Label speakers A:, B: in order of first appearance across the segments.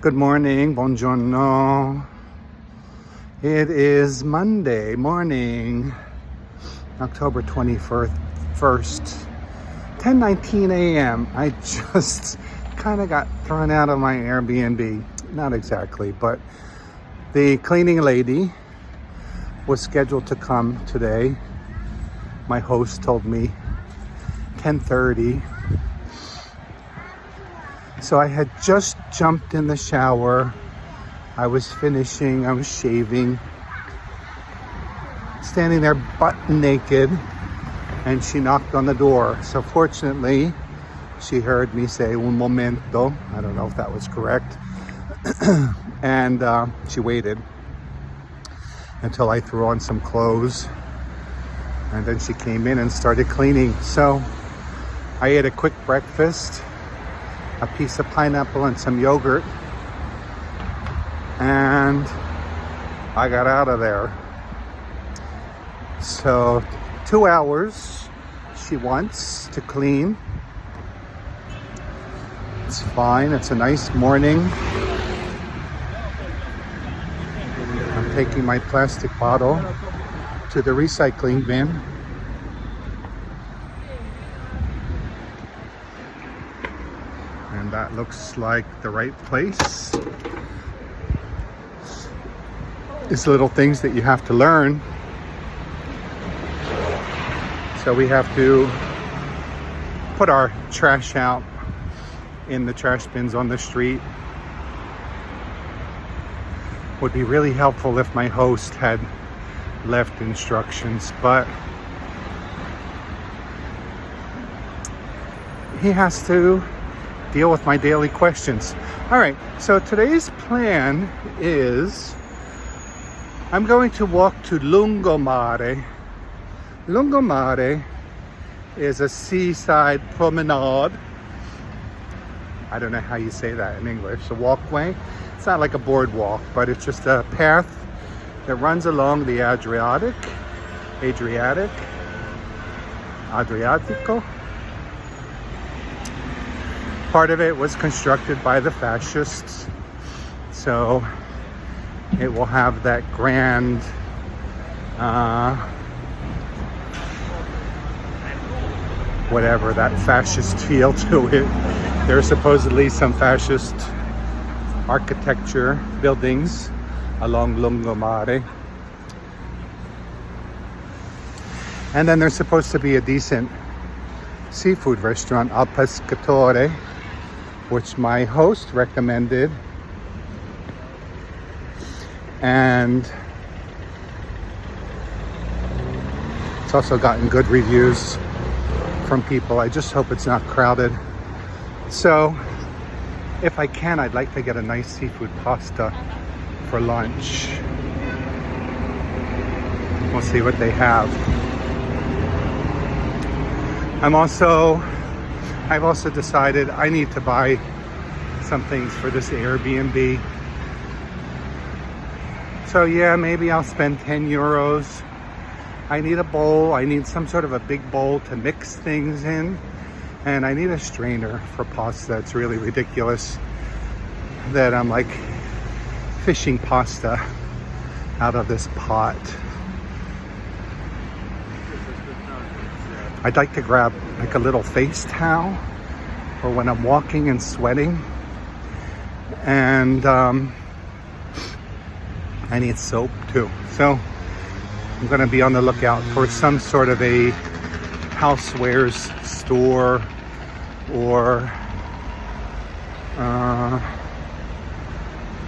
A: Good morning, buongiorno. It is Monday morning, October 21st, 10:19 a.m. I just kind of got thrown out of my Airbnb. Not exactly, but the cleaning lady was scheduled to come today. My host told me 10:30. So I had just jumped in the shower. I was finishing, I was shaving, standing there butt naked, and she knocked on the door. So fortunately, she heard me say un momento. I don't know if that was correct. And she waited until I threw on some clothes. And then she came in and started cleaning. So I ate a quick breakfast, a piece of pineapple and some yogurt, and I got out of there. So 2 hours she wants to clean. It's fine, it's a nice morning. I'm taking my plastic bottle to the recycling bin. And that looks like the right place. It's little things that you have to learn. So we have to put our trash out in the trash bins on the street. Would be really helpful if my host had left instructions, but he has to deal with my daily questions. All right, so today's plan is I'm going to walk to Lungomare. Lungomare is a seaside promenade. I don't know how you say that in English. A walkway. It's not like a boardwalk, but it's just a path that runs along the Adriatico. Part of it was constructed by the fascists, so it will have that grand whatever, that fascist feel to it. There's supposedly some fascist architecture buildings along Lungomare, and then there's supposed to be a decent seafood restaurant, Al Pescatore, which my host recommended, and it's also gotten good reviews from people. I just hope it's not crowded. So if I can, I'd like to get a nice seafood pasta for lunch. We'll see what they have. I've also decided I need to buy some things for this Airbnb. So yeah, maybe I'll spend 10 euros. I need a bowl. I need some sort of a big bowl to mix things in. And I need a strainer for pasta. It's really ridiculous that I'm like fishing pasta out of this pot. I'd like to grab like a little face towel for when I'm walking and sweating. And I need soap too. So I'm gonna be on the lookout for some sort of a housewares store or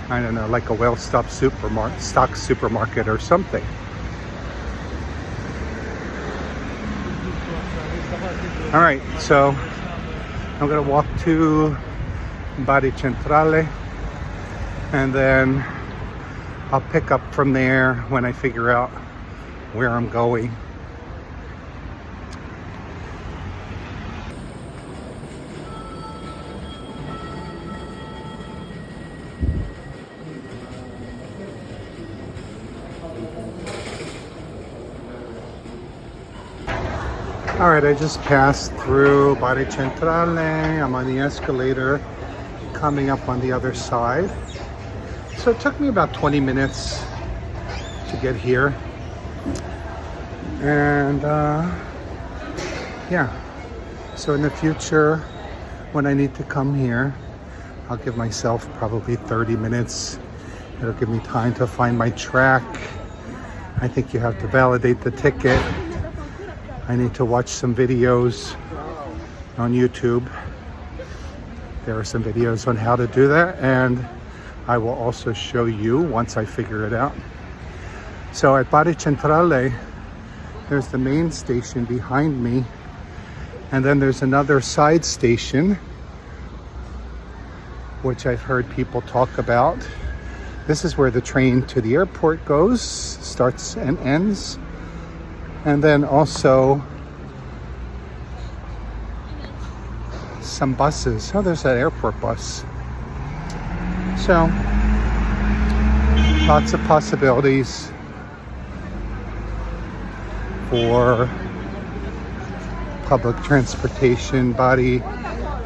A: I don't know, like a well-stocked supermarket or something. All right, so I'm gonna walk to Bari Centrale, and then I'll pick up from there when I figure out where I'm going. All right, I just passed through Bari Centrale. I'm on the escalator coming up on the other side. So it took me about 20 minutes to get here. And yeah, so in the future, when I need to come here, I'll give myself probably 30 minutes. It'll give me time to find my track. I think you have to validate the ticket. I need to watch some videos on YouTube. There are some videos on how to do that, and I will also show you once I figure it out. So at Bari Centrale, there's the main station behind me, and then there's another side station, which I've heard people talk about. This is where the train to the airport goes, starts and ends. And then also some buses. Oh, there's that airport bus. So, lots of possibilities for public transportation. Bari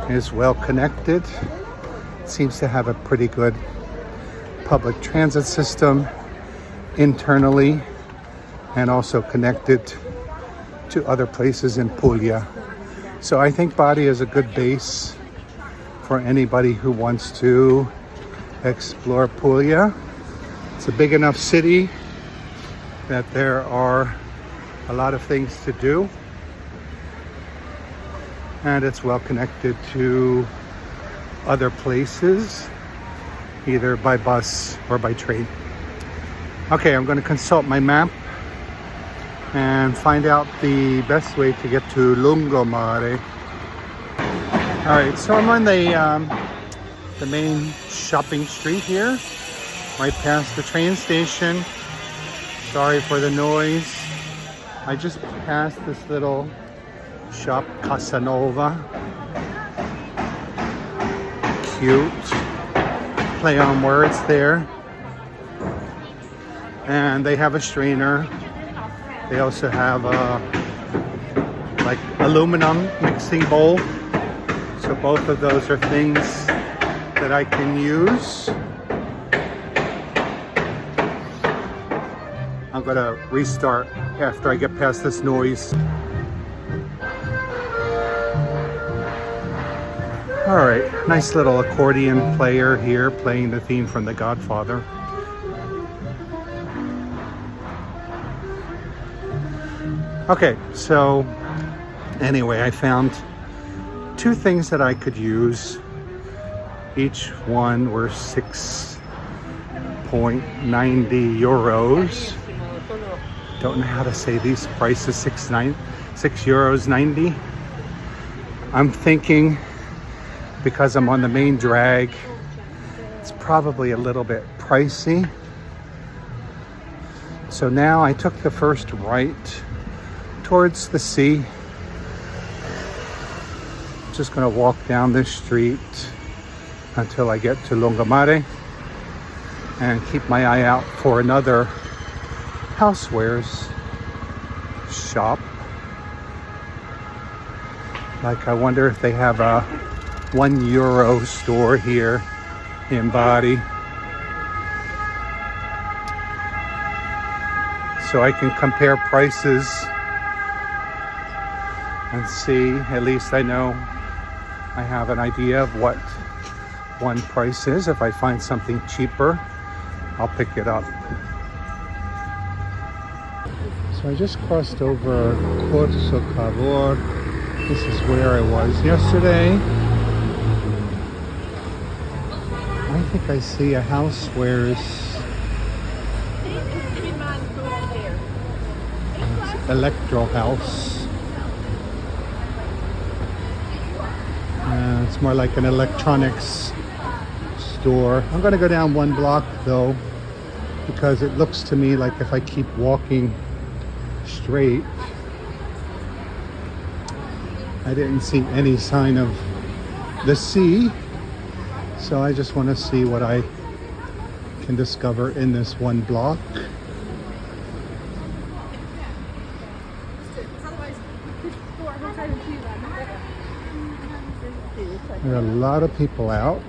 A: is well connected. Seems to have a pretty good public transit system internally, and also connected to other places in Puglia. So I think Bari is a good base for anybody who wants to explore Puglia. It's a big enough city that there are a lot of things to do, and it's well connected to other places, either by bus or by train. Okay, I'm going to consult my map and find out the best way to get to Lungomare. All right, so I'm on the main shopping street here, right past the train station. Sorry for the noise. I just passed this little shop, Casanova. Cute. Play on words there. And they have a strainer. They also have a like aluminum mixing bowl. So both of those are things that I can use. I'm gonna restart after I get past this noise. All right, nice little accordion player here playing the theme from The Godfather. Okay, so anyway, I found two things that I could use. Each one were 6.90 euros. Don't know how to say these prices, 6 euros 90. I'm thinking, because I'm on the main drag, it's probably a little bit pricey. So now I took the first right towards the sea. Just gonna walk down this street until I get to Lungomare and keep my eye out for another housewares shop. Like, I wonder if they have a €1 store here in Bari. So I can compare prices and see, at least I know I have an idea of what one price is. If I find something cheaper, I'll pick it up. So I just crossed over Corso Cavour. This is where I was yesterday. I think I see a housewares Electro House. It's more like an electronics store. I'm going to go down one block though, because it looks to me like if I keep walking straight, I didn't see any sign of the sea. So I just want to see what I can discover in this one block. There are a lot of people out.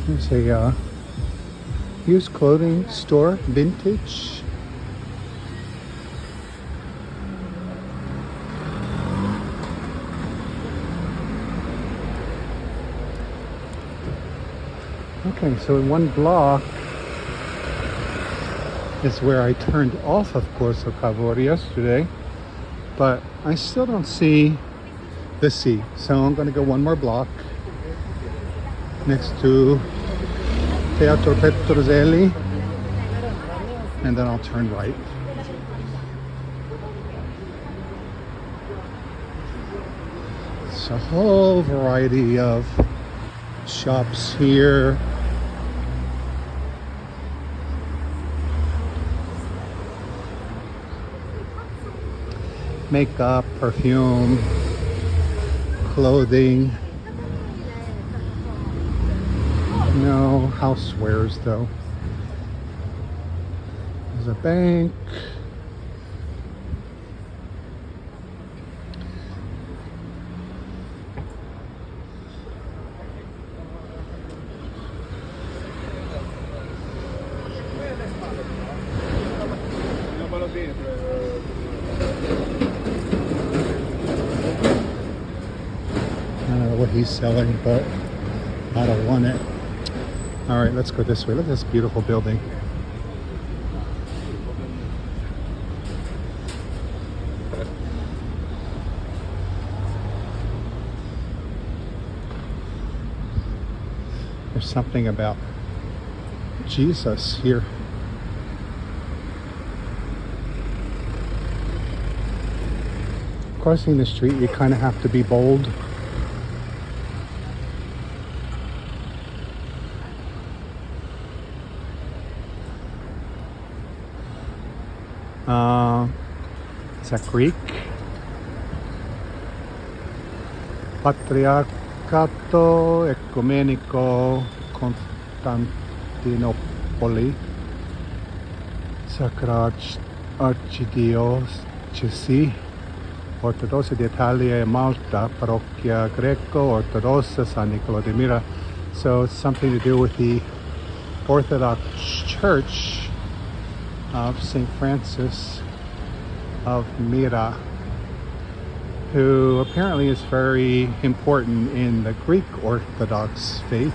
A: There's a used clothing store, vintage. Okay, so in one block is where I turned off of Corso Cavour yesterday, but I still don't see the sea. So I'm going to go one more block next to Teatro Petrozelli, and then I'll turn right. It's a whole variety of shops here. Makeup, perfume, clothing. No housewares though. There's a bank. I don't know what he's selling, but I don't want it. All right, let's go this way. Look at this beautiful building. There's something about Jesus here. Crossing the street, you kind of have to be bold. It's a Greek Patriarcato Ecumenico Constantinopoli Sacra Archidiocesi Ortodossa d'Italia e Malta Parrocchia Greco-Ortodossa San Niccolò de Mira. So it's something to do with the Orthodox Church of St. Francis of Mira, who apparently is very important in the Greek Orthodox faith.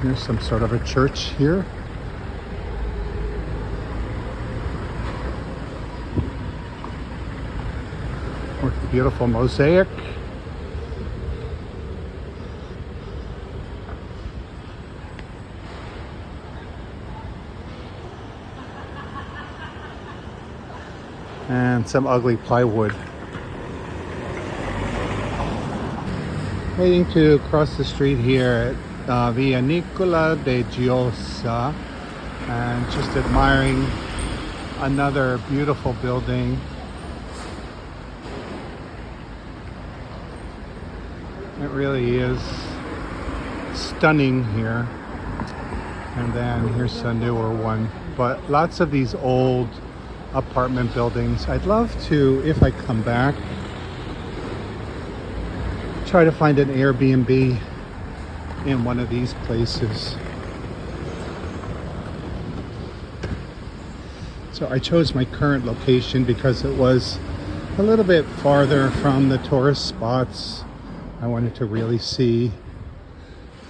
A: There's some sort of a church here. With the beautiful mosaic. And some ugly plywood. Waiting to cross the street here at Via Nicola de Giosa, and just admiring another beautiful building. It really is stunning here. And then here's a newer one, but lots of these old apartment buildings. I'd love to, if I come back, try to find an Airbnb in one of these places. So I chose my current location because it was a little bit farther from the tourist spots. I wanted to really see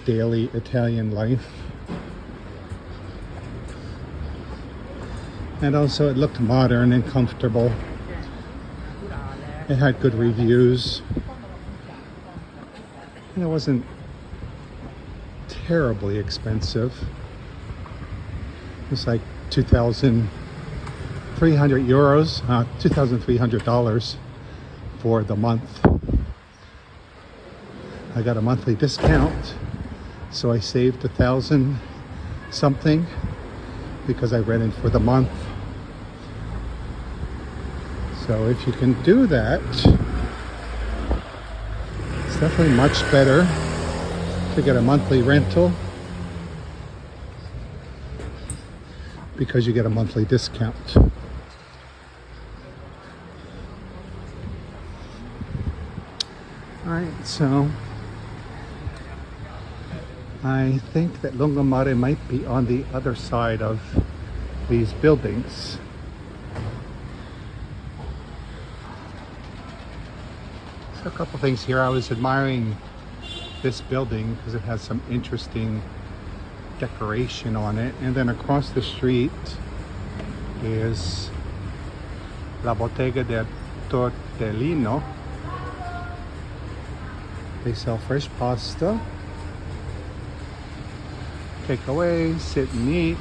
A: daily Italian life. And also it looked modern and comfortable. It had good reviews. And it wasn't terribly expensive. It was like 2,300 euros, $2,300 for the month. I got a monthly discount, so I saved 1,000 something because I rented for the month. So if you can do that, it's definitely much better to get a monthly rental because you get a monthly discount. All right, so I think that Lungomare might be on the other side of these buildings. So a couple things here. I was admiring this building because it has some interesting decoration on it. And then across the street is La Bottega del Tortellino. They sell fresh pasta, take away, sit and eat.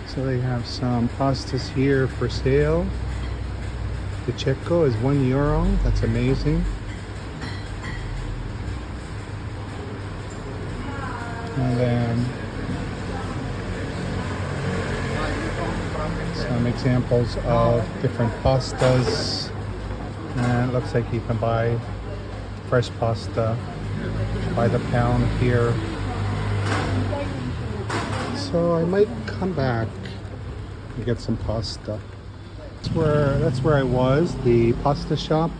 A: So they have some pastas here for sale. The Checo is €1. That's amazing. And then some examples of different pastas. And it looks like you can buy fresh pasta by the pound here. So I might come back and get some pasta. That's where I was, the pasta shop.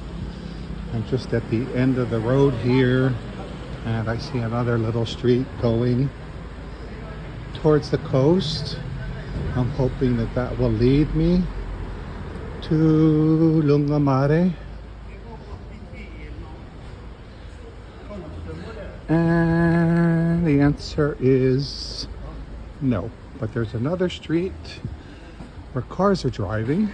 A: I'm just at the end of the road here, and I see another little street going towards the coast. I'm hoping that that will lead me to Lungomare. And the answer is no. But there's another street where cars are driving.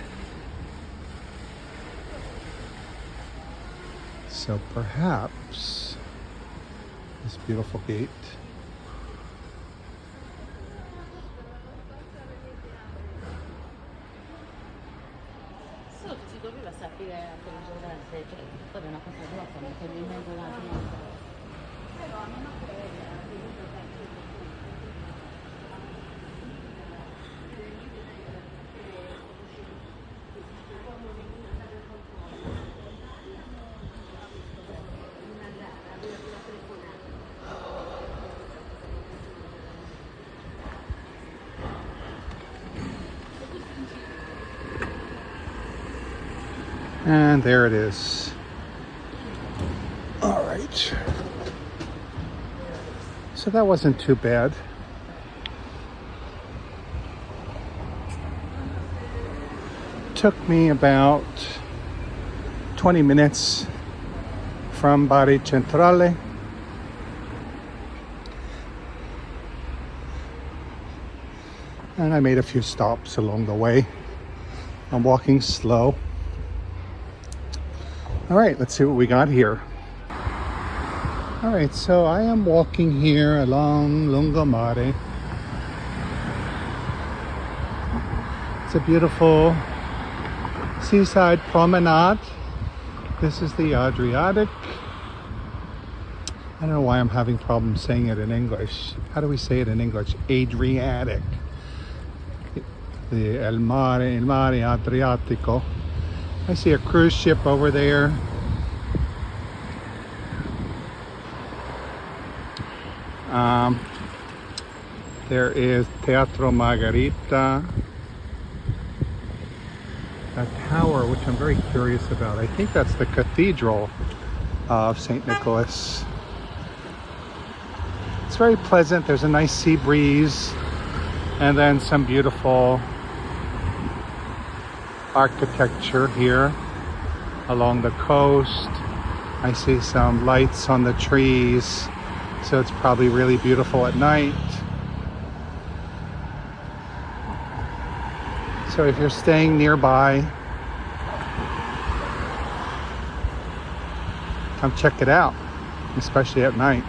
A: So perhaps this beautiful gate. And there it is. All right. So that wasn't too bad. Took me about 20 minutes from Bari Centrale. And I made a few stops along the way. I'm walking slow. All right, let's see what we got here. All right, so I am walking here along Lungomare. It's a beautiful seaside promenade. This is the Adriatic. I don't know why I'm having problems saying it in English. How do we say it in English? Adriatic. The il mare Adriatico. I see a cruise ship over there. There is Teatro Margherita. A tower, which I'm very curious about. I think that's the Cathedral of St. Nicholas. It's very pleasant. There's a nice sea breeze. And then some beautiful architecture here along the coast. I see some lights on the trees, so it's probably really beautiful at night. So if you're staying nearby, come check it out, especially at night.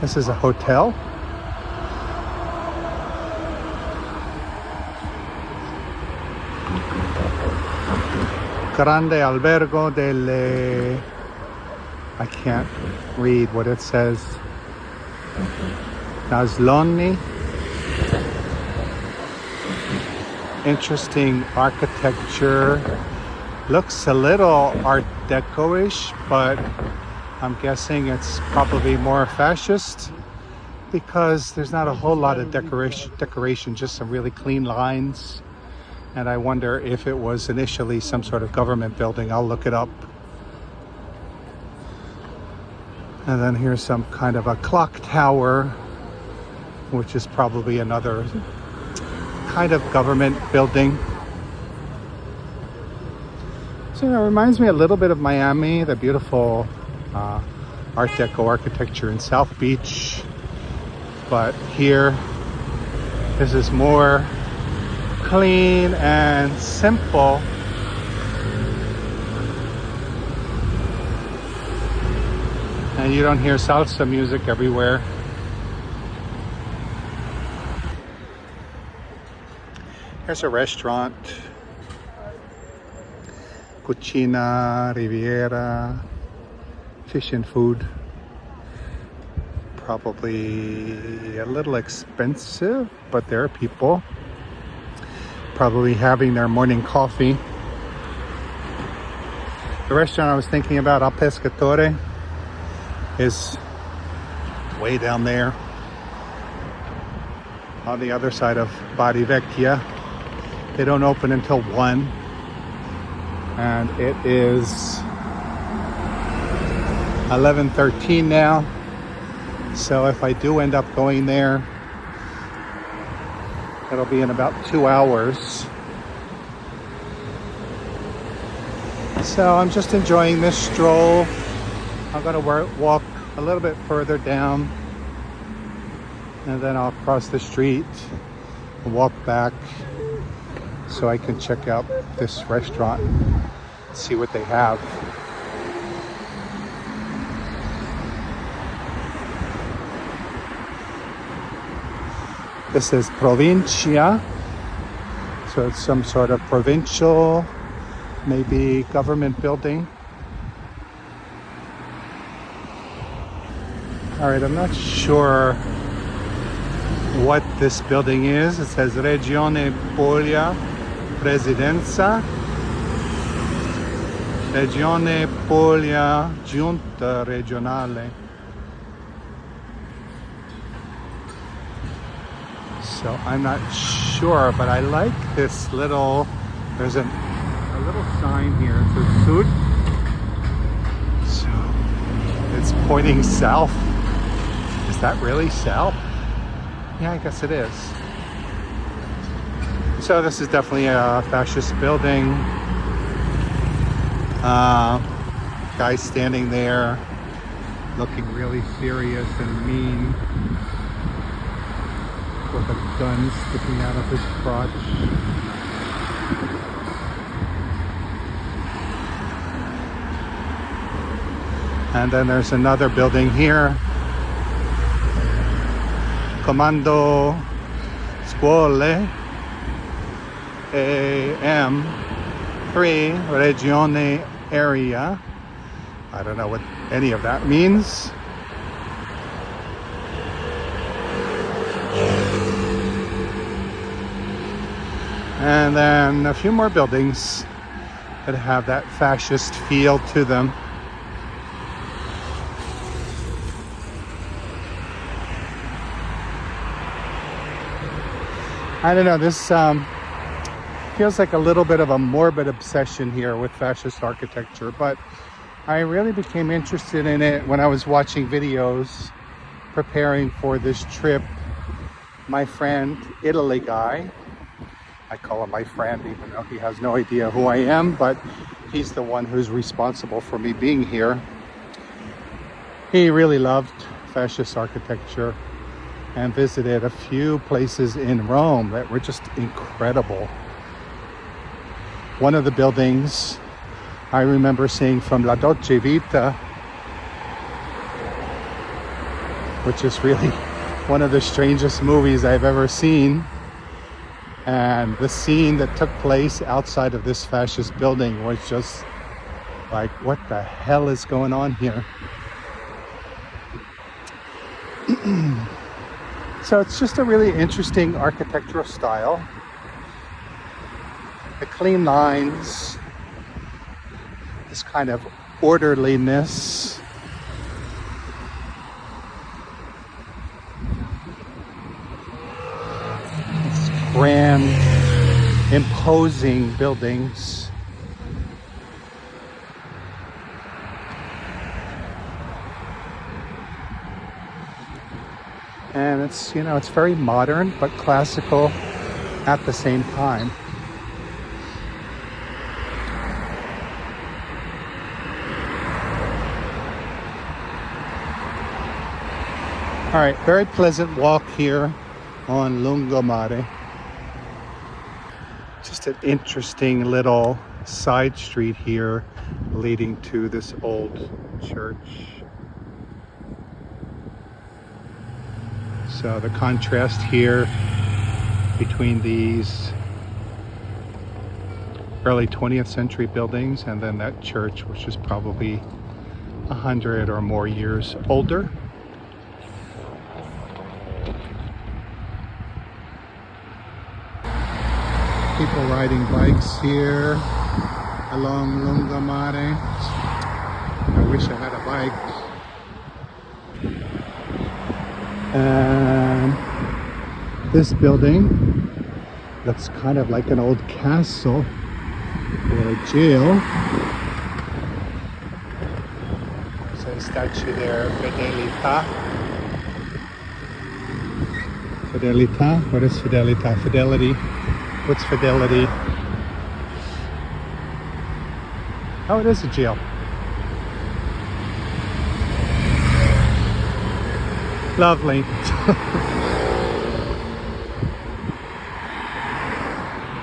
A: This is a hotel. Grande Albergo delle... I can't read what it says. Nasloni. Interesting architecture. Looks a little Art Deco-ish, but I'm guessing it's probably more fascist because there's not a whole lot of decoration, just some really clean lines. And I wonder if it was initially some sort of government building. I'll look it up. And then here's some kind of a clock tower, which is probably another kind of government building. So it reminds me a little bit of Miami, the beautiful Art Deco architecture in South Beach. But here, this is more clean and simple. And you don't hear salsa music everywhere. Here's a restaurant. Cucina Riviera. Fish and food. Probably a little expensive, but there are people probably having their morning coffee. The restaurant I was thinking about, Al Pescatore, is way down there on the other side of Bari Vecchia. They don't open until 1, and it is 11:13 now. So if I do end up going there, it'll be in about 2 hours. So I'm just enjoying this stroll. I'm going to walk a little bit further down, and then I'll cross the street and walk back so I can check out this restaurant, see what they have. This is Provincia, so it's some sort of provincial, maybe government building. All right, I'm not sure what this building is. It says Regione Puglia Presidenza. Regione Puglia Giunta Regionale. So I'm not sure, but I like this little, there's a little sign here. It says Sud. So it's pointing south. Is that really south? Yeah, I guess it is. So this is definitely a fascist building. Guy standing there looking really serious and mean, with a gun sticking out of his crotch. And then there's another building here. Comando Scuole AM3 Regione Area. I don't know what any of that means. And then a few more buildings that have that fascist feel to them. I don't know, this feels like a little bit of a morbid obsession here with fascist architecture, but I really became interested in it when I was watching videos preparing for this trip. My friend, Italy guy, I call him my friend even though he has no idea who I am, but he's the one who's responsible for me being here. He really loved fascist architecture and visited a few places in Rome that were just incredible. One of the buildings I remember seeing from La Dolce Vita, which is really one of the strangest movies I've ever seen. And the scene that took place outside of this fascist building was just like, what the hell is going on here? So it's just a really interesting architectural style. The clean lines, this kind of orderliness. It's grand imposing buildings. And it's, you know, it's very modern but classical at the same time. All right, very pleasant walk here on Lungomare. Just an interesting little side street here leading to this old church. So the contrast here between these early 20th century buildings and then that church, which is probably 100 or more years older. People riding bikes here along Lungomare. I wish I had a bike. And this building looks kind of like an old castle or a jail. There's a statue there, Fidelita. Fidelita? What is Fidelita? Fidelity. What's fidelity? Oh, it is a jail. Lovely.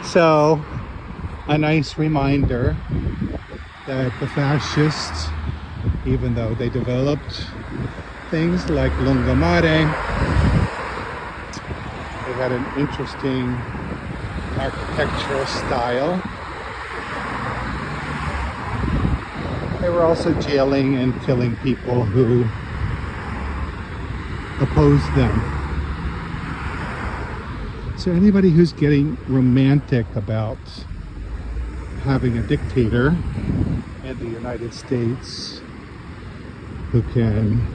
A: So, a nice reminder that the fascists, even though they developed things like Lungomare, they had an interesting architectural style. They were also jailing and killing people who opposed them. So anybody who's getting romantic about having a dictator in the United States who can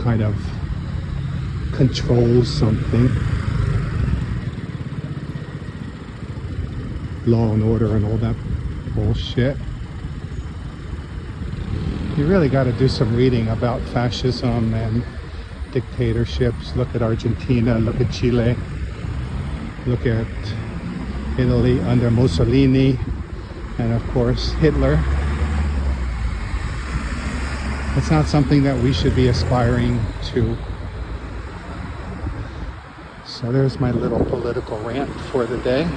A: kind of control something, law and order and all that bullshit. You really got to do some reading about fascism and dictatorships. Look at Argentina, look at Chile, look at Italy under Mussolini, and of course Hitler. It's not something that we should be aspiring to. So there's my little political rant for the day.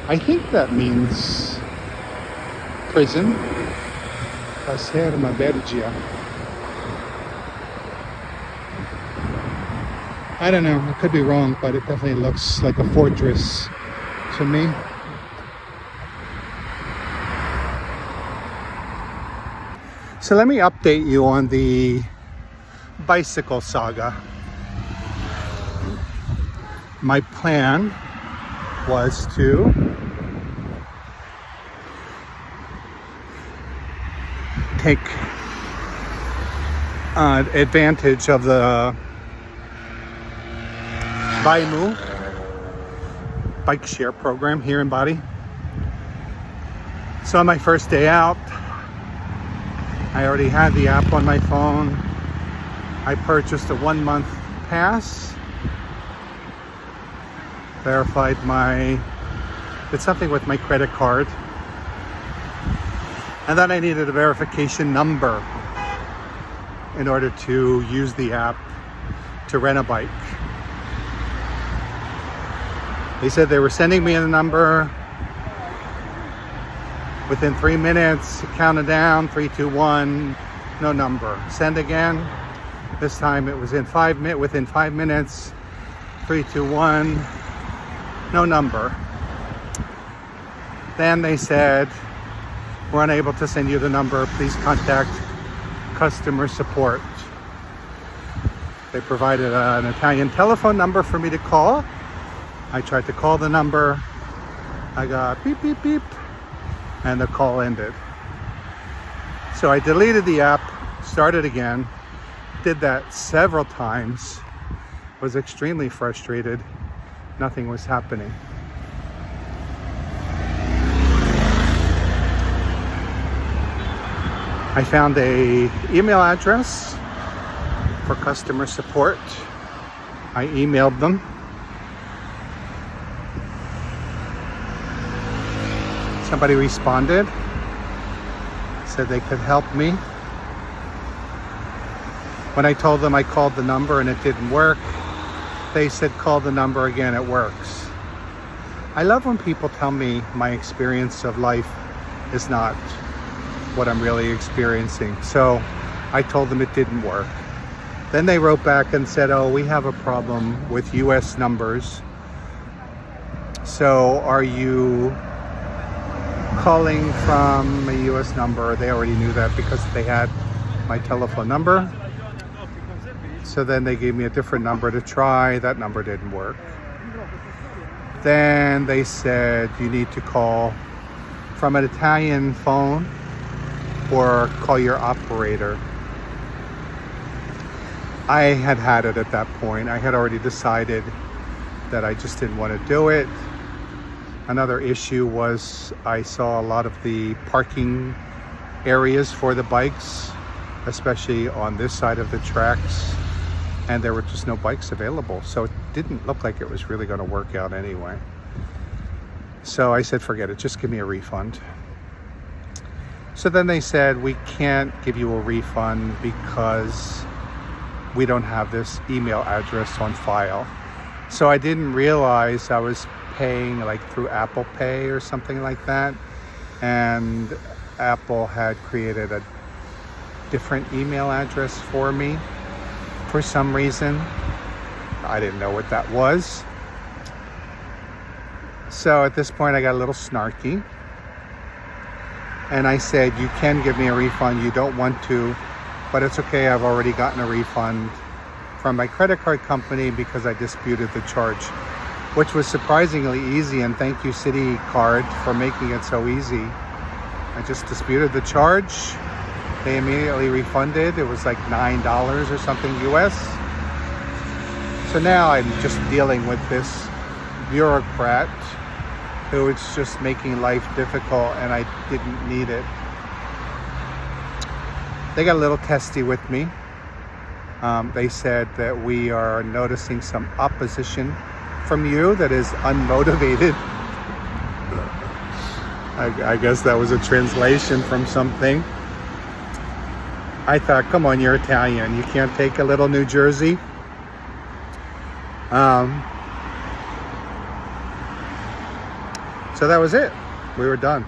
A: I think that means prison. Caserma Bergia. I don't know, I could be wrong, but it definitely looks like a fortress to me. So let me update you on the bicycle saga. My plan was to take advantage of the Baimu bike share program here in Bari. So on my first day out, I already had the app on my phone. I purchased a 1-month pass, verified did something with my credit card, and then I needed a verification number in order to use the app to rent a bike. They said they were sending me a number. Within 3 minutes, it counted down, 3, 2, 1, no number. Send again. This time it was within 5 minutes, 3, 2, 1, no number. Then they said, we're unable to send you the number. Please contact customer support. They provided an Italian telephone number for me to call. I tried to call the number. I got beep, beep, beep, and the call ended. So I deleted the app, started again, did that several times, was extremely frustrated Nothing was happening. I found a email address for customer support. I emailed them. Somebody responded, said they could help me. When I told them I called the number and it didn't work, they said call the number again, it works. I love when people tell me my experience of life is not what I'm really experiencing. So I told them it didn't work. Then they wrote back and said, oh, we have a problem with US numbers. So are you calling from a US number? They already knew that because they had my telephone number. So then they gave me a different number to try. That number didn't work. Then they said you need to call from an Italian phone or call your operator. I had it at that point. I had already decided that I just didn't want to do it. Another issue was I saw a lot of the parking areas for the bikes, especially on this side of the tracks, and there were just no bikes available. So it didn't look like it was really going to work out anyway. So I said, forget it, just give me a refund. So then they said, we can't give you a refund because we don't have this email address on file. So I didn't realize I was paying like through Apple Pay or something like that. And Apple had created a different email address for me for some reason. I didn't know what that was. So at this point I got a little snarky. And I said, you can give me a refund, you don't want to, but it's okay, I've already gotten a refund from my credit card company because I disputed the charge, which was surprisingly easy, and thank you Citi Card for making it so easy. I just disputed the charge, they immediately refunded, it was like $9 or something US. So now I'm just dealing with this bureaucrat who is just making life difficult, and I didn't need it. They got a little testy with me. They said that we are noticing some opposition from you that is unmotivated. I guess that was a translation from something. I thought, come on, you're Italian. You can't take a little New Jersey. So that was it. We were done.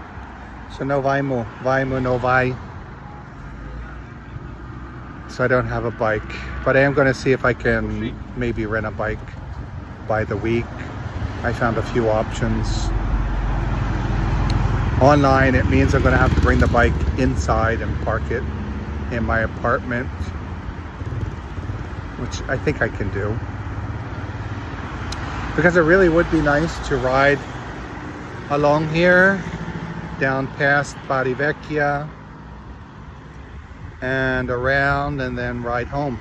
A: So no vaimo no vai. So I don't have a bike, but I am going to see if I can maybe rent a bike by the week. I found a few options online. It means I'm going to have to bring the bike inside and park it in my apartment, which I think I can do, because it really would be nice to ride along here down past Bari and around and then ride home.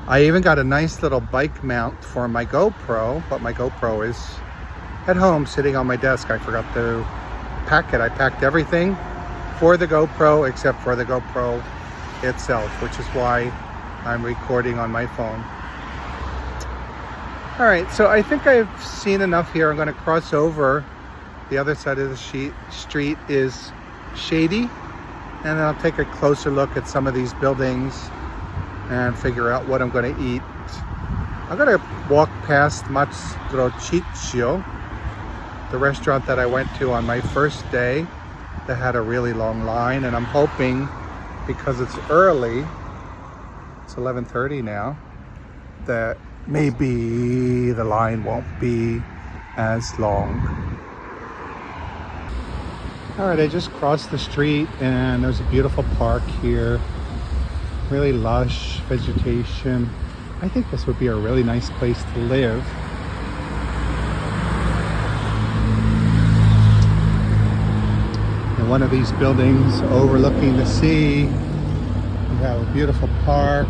A: I even got a nice little bike mount for my GoPro, but my GoPro is at home sitting on my desk. I forgot to pack it. I packed everything for the GoPro except for the GoPro itself, which is why I'm recording on my phone. All right, so I think I've seen enough here. I'm going to cross over. The other side of the street is shady, and then I'll take a closer look at some of these buildings and figure out what I'm going to eat. I'm going to walk past Mastro Ciccio, the restaurant that I went to on my first day that had a really long line, and I'm hoping, because it's early, it's 11:30 now, that maybe the line won't be as long. All right, I just crossed the street and there's a beautiful park here. Really lush vegetation. I think this would be a really nice place to live. In one of these buildings overlooking the sea, we have a beautiful park.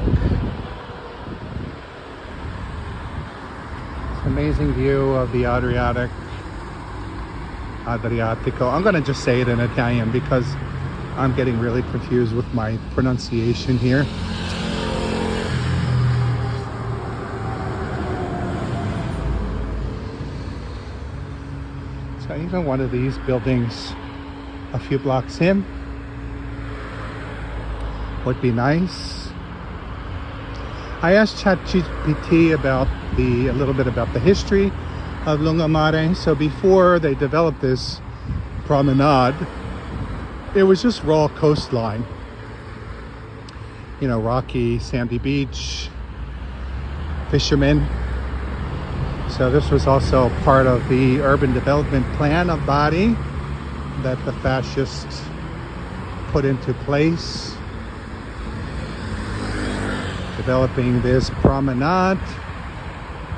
A: Amazing view of the Adriatico. I'm gonna just say it in Italian because I'm getting really confused with my pronunciation here. So even one of these buildings a few blocks in would be nice. I asked ChatGPT about a little bit about the history of Lungomare. So before they developed this promenade, it was just raw coastline. You know, rocky, sandy beach, fishermen. So this was also part of the urban development plan of Bari that the fascists put into place, developing this promenade,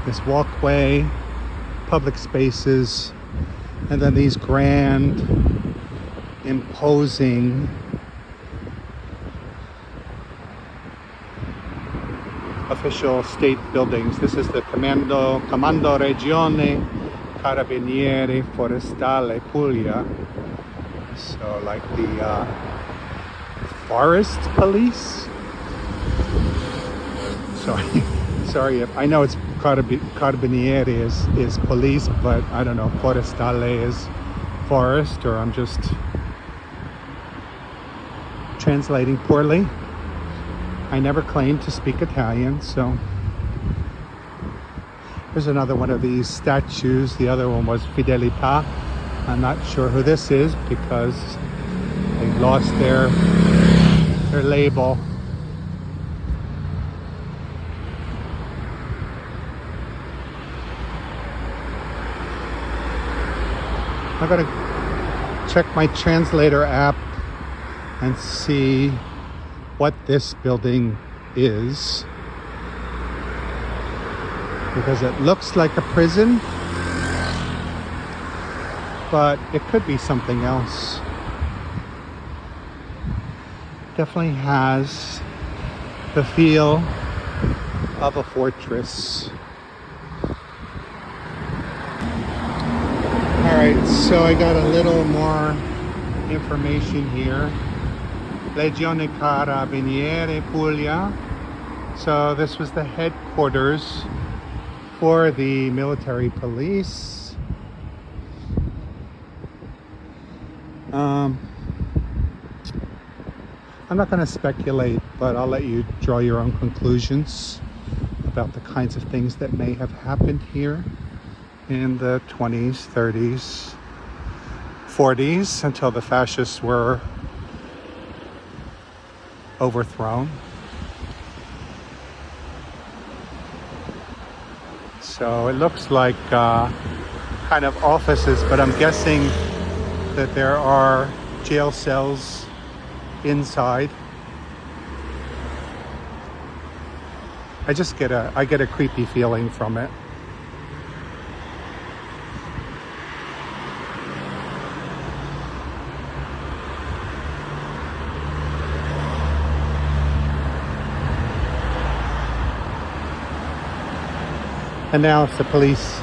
A: this walkway, public spaces, and then these grand, imposing official state buildings. This is the Comando Regione Carabinieri Forestale Puglia. So like the forest police. Sorry if I know it's Carabinieri is police, but I don't know if Forestale is forest, or I'm just translating poorly. I never claimed to speak Italian, so there's another one of these statues. The other one was Fidelità. I'm not sure who this is because they lost their label. I gotta check my translator app and see what this building is, because it looks like a prison, but it could be something else. Definitely has the feel of a fortress. Alright, so I got a little more information here. Legione Carabinieri Puglia. So this was the headquarters for the military police. I'm not going to speculate, but I'll let you draw your own conclusions about the kinds of things that may have happened here in the 20s, 30s, 40s, until the fascists were overthrown. So it looks like kind of offices, but I'm guessing that there are jail cells inside. I get a creepy feeling from it. And now it's the police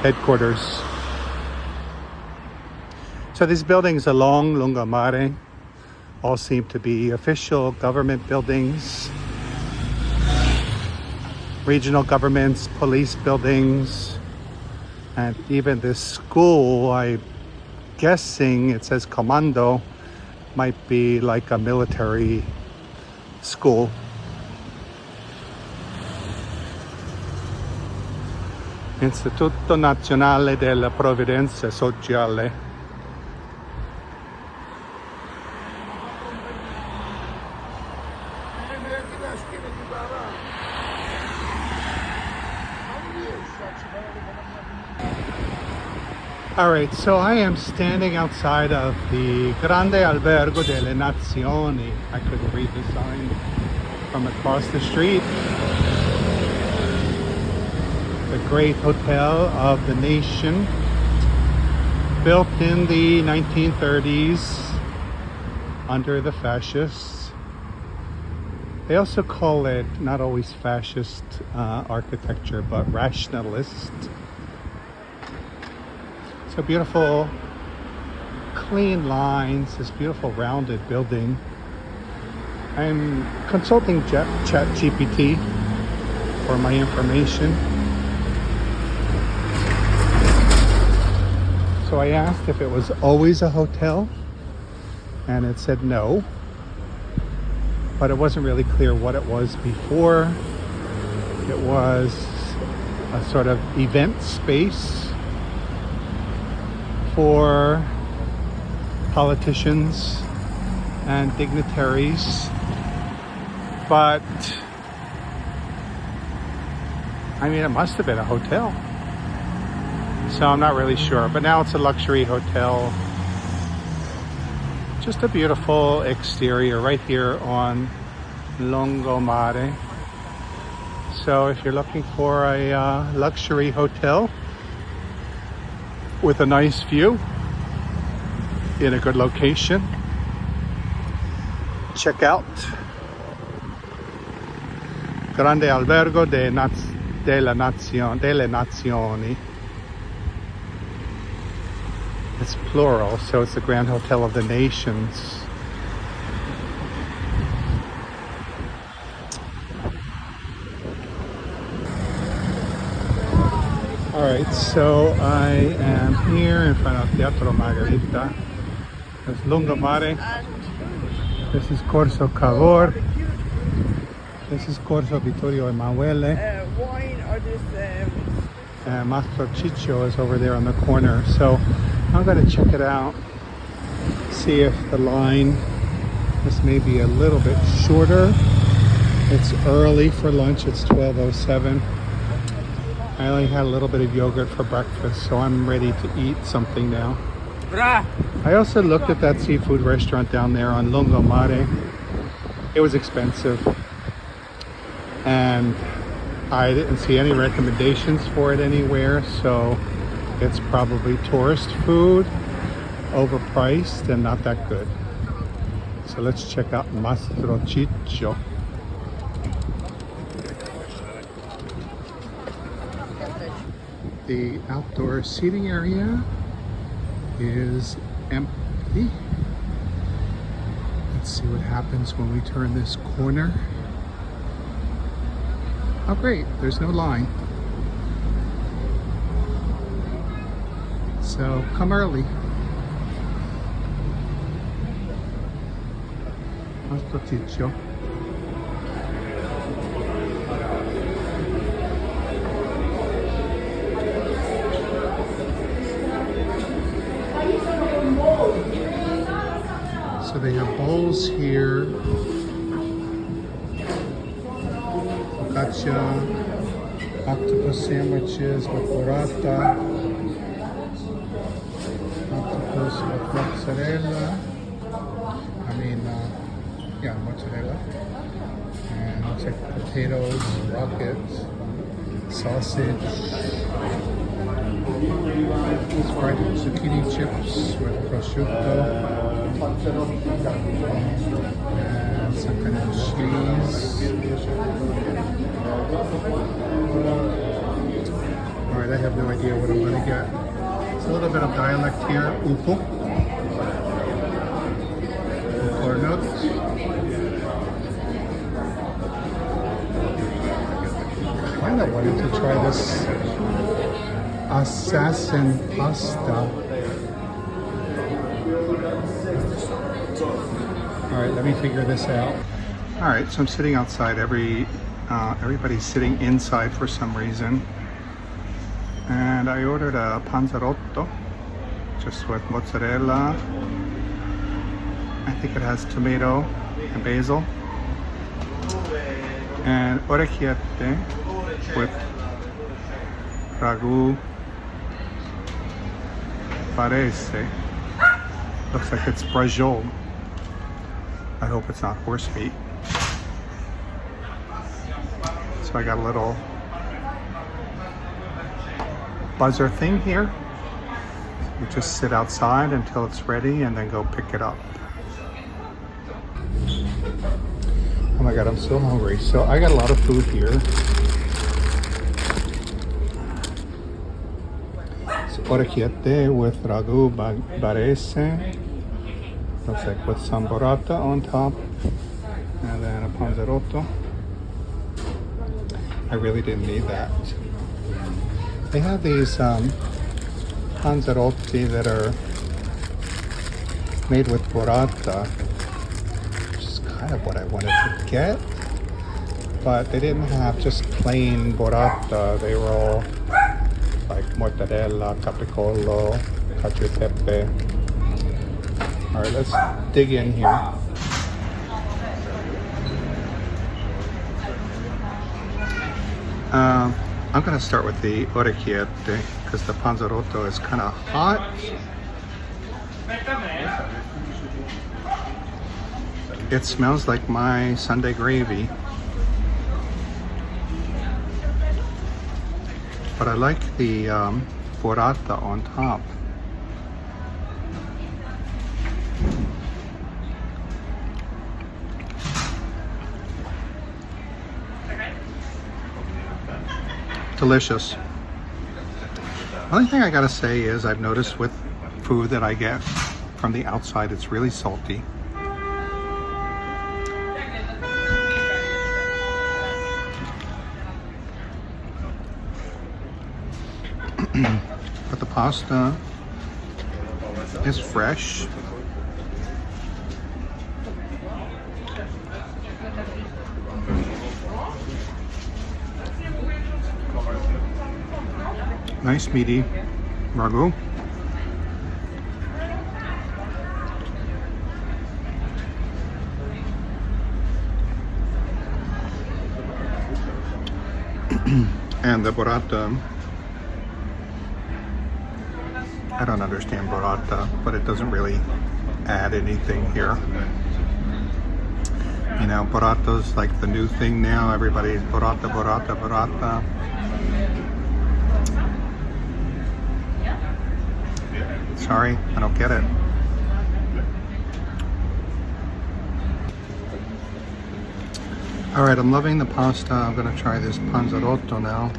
A: headquarters. So these buildings along Lungomare all seem to be official government buildings, regional governments, police buildings, and even this school, I'm guessing it says Commando, might be like a military school. Istituto Nazionale della Provvidenza Sociale. All right, so I am standing outside of the Grande Albergo delle Nazioni. I couldn't read the sign from across the street. The great hotel of the nation, built in the 1930s under the fascists. They also call it not always fascist architecture, but rationalist So beautiful, clean lines, this beautiful rounded building. I'm consulting ChatGPT for my information. So I asked if it was always a hotel, and it said no. But it wasn't really clear what it was before. It was a sort of event space for politicians and dignitaries. But I mean, it must have been a hotel. So I'm not really sure. But now it's a luxury hotel. Just a beautiful exterior right here on Lungomare. So if you're looking for a luxury hotel with a nice view in a good location, check out Grande Albergo delle Nazioni. It's plural, so it's the Grand Hotel of the Nations. Alright, so I am here in front of Teatro Margherita. There's Lungomare. This is Corso Cavour. This is Corso Vittorio Emanuele.
B: Wine or this...
A: Mastro Ciccio is over there on the corner. So I'm going to check it out. See if the line is maybe a little bit shorter. It's early for lunch. It's 12:07. I only had a little bit of yogurt for breakfast, so I'm ready to eat something now. I also looked at that seafood restaurant down there on Lungomare. It was expensive, and I didn't see any recommendations for it anywhere, so it's probably tourist food, overpriced and not that good. So let's check out Mastro Ciccio. The outdoor seating area is empty. Let's see what happens when we turn this corner. Oh great, there's no line. So come early. Mastro Ciccio. So they have bowls here. Focaccia, octopus sandwiches with burrata, octopus with mozzarella. Mozzarella. And looks like potatoes, rockets, sausage, fried zucchini chips with prosciutto, and some kind of cheese. Alright, I have no idea what I'm going to get. It's a little bit of dialect here. Upo. Cornut. I kind of wanted to try this assassin pasta. Alright, let me figure this out. Alright, so I'm sitting outside. Everybody's sitting inside for some reason. And I ordered a panzarotto, just with mozzarella. I think it has tomato and basil. And oriechiette with ragu Barese. Looks like it's brajol. I hope it's not horse meat. So I got a little buzzer thing here. You just sit outside until it's ready and then go pick it up. Oh my God, I'm so hungry. So I got a lot of food here. So oriechiette with ragu barese. Looks like with some burrata on top. And then a panzarotto. I really didn't need that. They have these panzarotti that are made with burrata, which is kind of what I wanted to get. But they didn't have just plain burrata. They were all like mortadella, capricollo, cacio e pepe. All right, let's dig in here. I'm gonna start with the oriechiette because the panzarotto is kind of hot. It smells like my Sunday gravy. But I like the burrata on top. Delicious. Only thing I gotta say is I've noticed with food that I get from the outside, it's really salty. But the pasta is fresh. Nice meaty ragu. And the burrata, I don't understand burrata, but it doesn't really add anything here. You know, burrata's like the new thing now. Everybody's burrata, burrata, burrata. Sorry, I don't get it. All right, I'm loving the pasta. I'm gonna try this panzarotto now.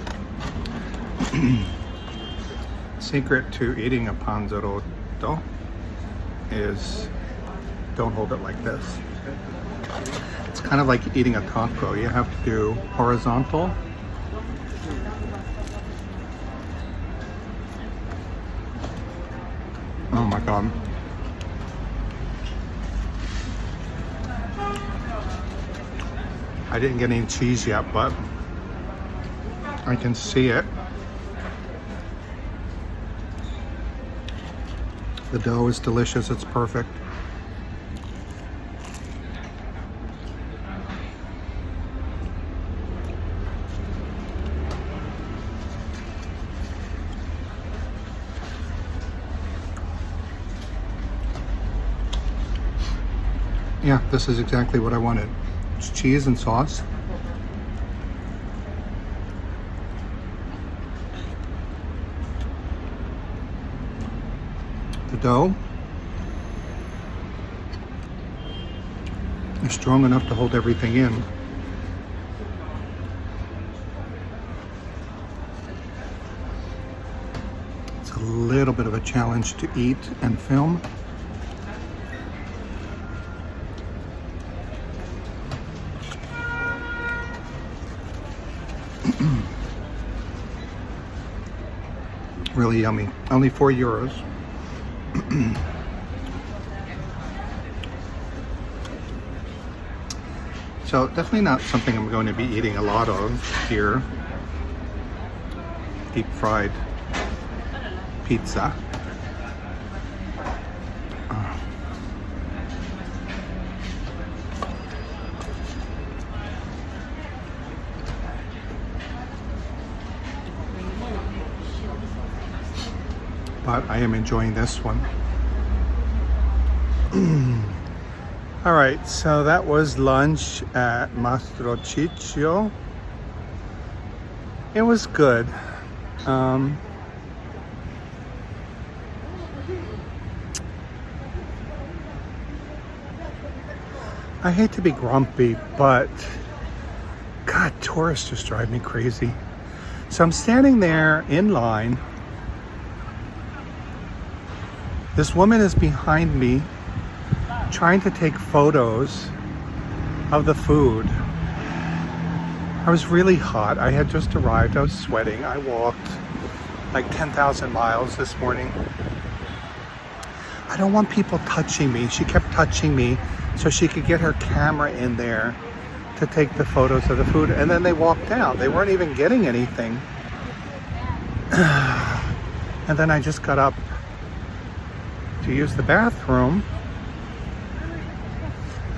A: Secret to eating a panzarotto is don't hold it like this. It's kind of like eating a taco. You have to do horizontal. Oh my God. I didn't get any cheese yet, but I can see it. The dough is delicious, it's perfect. Yeah, this is exactly what I wanted. It's cheese and sauce. The dough is strong enough to hold everything in. It's a little bit of a challenge to eat and film. Really yummy. Only €4. So definitely not something I'm going to be eating a lot of here. Deep fried pizza. But I am enjoying this one. All right, so that was lunch at Mastro Ciccio. It was good. I hate to be grumpy, but God, tourists just drive me crazy. So I'm standing there in line This woman is behind me trying to take photos of the food. I was really hot. I had just arrived. I was sweating. I walked like 10,000 miles this morning. I don't want people touching me. She kept touching me so she could get her camera in there to take the photos of the food. And then they walked out. They weren't even getting anything. And then I just got up to use the bathroom.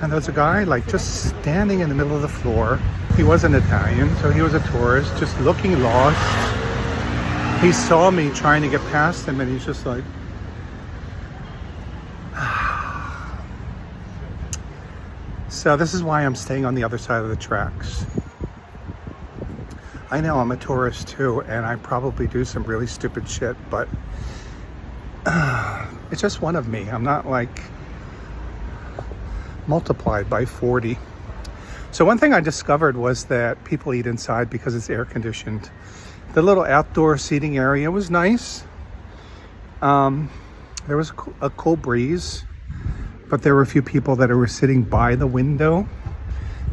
A: And there was a guy like just standing in the middle of the floor. He wasn't Italian, so he was a tourist, just looking lost. He saw me trying to get past him and he's just like, so this is why I'm staying on the other side of the tracks. I know I'm a tourist too, and I probably do some really stupid shit, but it's just one of me. I'm not like multiplied by 40. So one thing I discovered was that people eat inside because it's air conditioned. The little outdoor seating area was nice. There was a cool breeze, but there were a few people that were sitting by the window,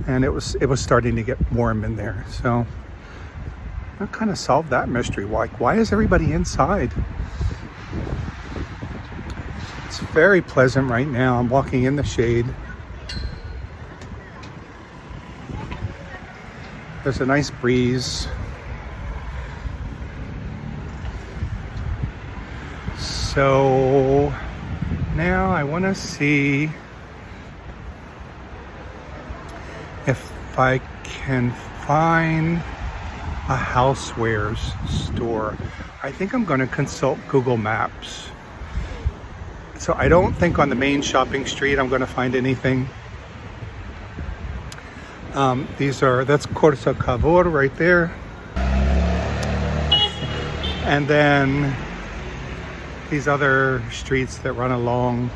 A: and it was starting to get warm in there. So that kind of solved that mystery. Why is everybody inside? It's very pleasant right now. I'm walking in the shade. There's a nice breeze. So now I want to see if I can find a housewares store. I think I'm going to consult Google Maps. So I don't think on the main shopping street I'm going to find anything. That's Corso Cavour right there. And then these other streets that run along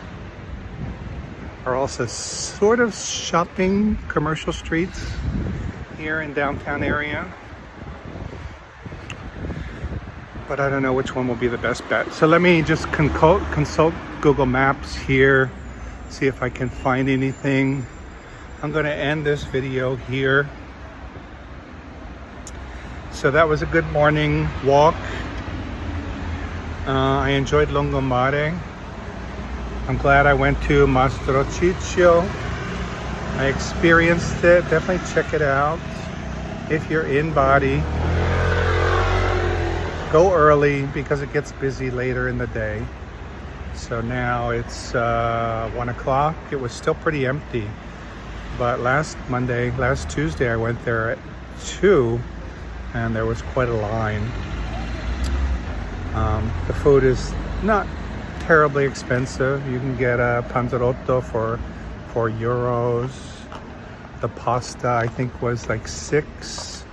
A: are also sort of shopping commercial streets here in downtown area. But I don't know which one will be the best bet. So let me just consult Google Maps here, see if I can find anything. I'm going to end this video here. So that was a good morning walk. I enjoyed Lungomare. I'm glad I went to Mastro Ciccio. I experienced it. Definitely check it out. If you're in Bari, go early because it gets busy later in the day. So now it's 1 o'clock. It was still pretty empty. But last Tuesday, I went there at 2 and there was quite a line. The food is not terribly expensive. You can get a panzarotto for €4. The pasta, I think, was like 6.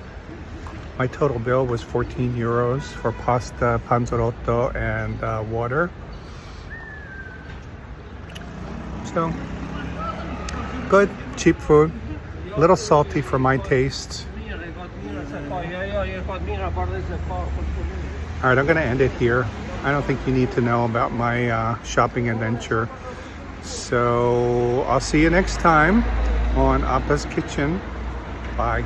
A: My total bill was €14 for pasta, panzarotto, and water. So, good, cheap food. A little salty for my taste. All right, I'm going to end it here. I don't think you need to know about my shopping adventure. So I'll see you next time on Appa's Kitchen. Bye.